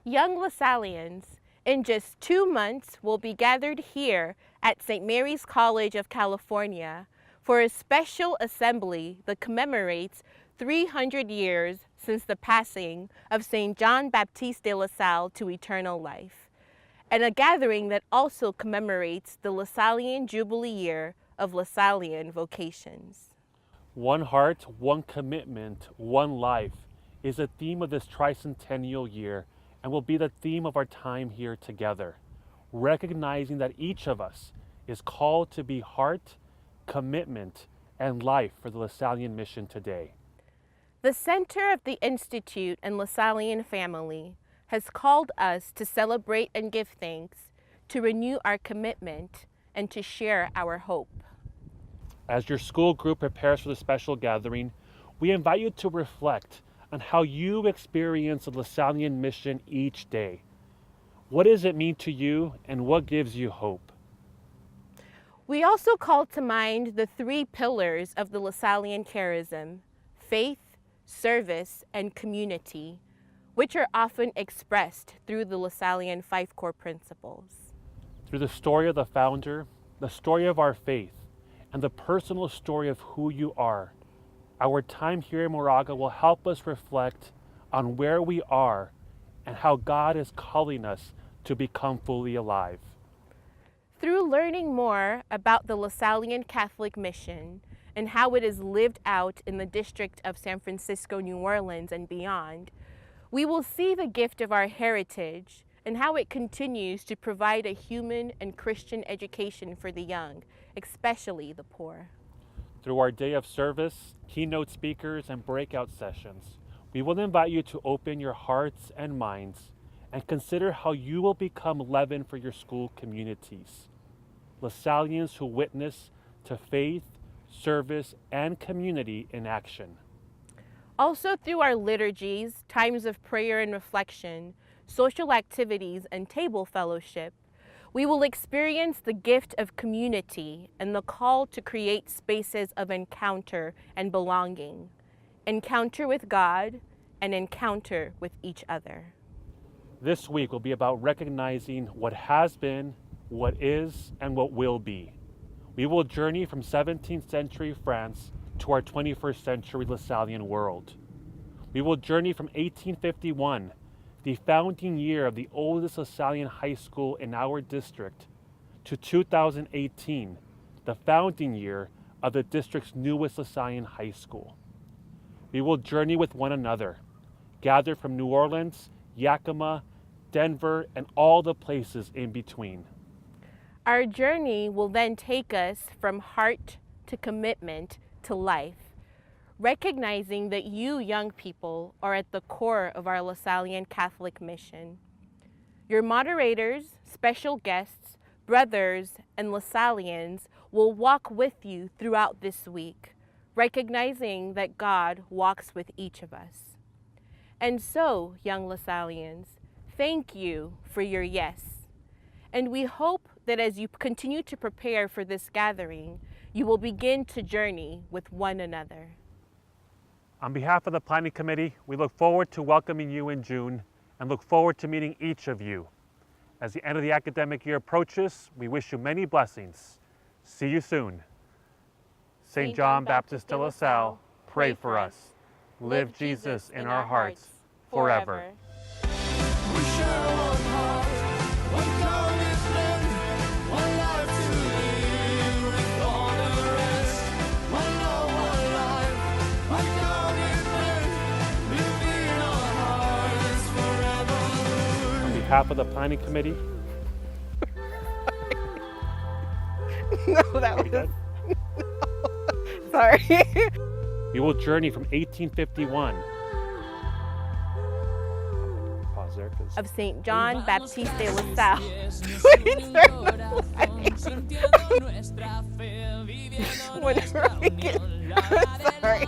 Young Lasallians, in just 2 months, will be gathered here at St. Mary's College of California for a special assembly that commemorates 300 years since the passing of St. John Baptiste de La Salle to eternal life, and a gathering that also commemorates the Lasallian Jubilee year of Lasallian vocations. One heart, one commitment, one life is the theme of this tricentennial year and will be the theme of our time here together, recognizing that each of us is called to be heart, commitment, and life for the Lasallian mission today. The center of the Institute and Lasallian family has called us to celebrate and give thanks, to renew our commitment, and to share our hope. As your school group prepares for the special gathering, we invite you to reflect on how you experience the Lasallian mission each day. What does it mean to you, and what gives you hope? We also call to mind the 3 pillars of the Lasallian charism: faith, service, and community, which are often expressed through the Lasallian 5 core principles. Through the story of the founder, the story of our faith, and the personal story of who you are, our time here in Moraga will help us reflect on where we are and how God is calling us to become fully alive. Through learning more about the Lasallian Catholic mission and how it is lived out in the district of San Francisco, New Orleans, and beyond, we will see the gift of our heritage and how it continues to provide a human and Christian education for the young, especially the poor. Through our day of service, keynote speakers, and breakout sessions, we will invite you to open your hearts and minds and consider how you will become leaven for your school communities. Lasallians who witness to faith, service, and community in action. Also through our liturgies, times of prayer and reflection, social activities, and table fellowship, we will experience the gift of community and the call to create spaces of encounter and belonging, encounter with God, and encounter with each other. This week will be about recognizing what has been, what is, and what will be. We will journey from 17th century France to our 21st century Lasallian world. We will journey from 1851, the founding year of the oldest Lasallian high school in our district, to 2018, the founding year of the district's newest Lasallian high school. We will journey with one another, gathered from New Orleans, Yakima, Denver, and all the places in between. Our journey will then take us from heart to commitment to life, recognizing that you young people are at the core of our Lasallian Catholic mission. Your moderators, special guests, brothers, and Lasallians will walk with you throughout this week, recognizing that God walks with each of us. And so, young Lasallians, thank you for your yes. And we hope that as you continue to prepare for this gathering, you will begin to journey with one another. On behalf of the Planning Committee, we look forward to welcoming you in June and look forward to meeting each of you. As the end of the academic year approaches, we wish you many blessings. See you soon. St. John Baptiste de La Salle, pray for us. Live Jesus in our hearts forever. We share one heart, one commitment, one life to live with all the rest. One love, one life, one commitment, living our hearts forever. On behalf of the Planning Committee, No, that was... good. No. Sorry. We will journey from 1851. Pause there, 'cause Of St. John Baptiste de La Salle. Whatever we can. Sorry.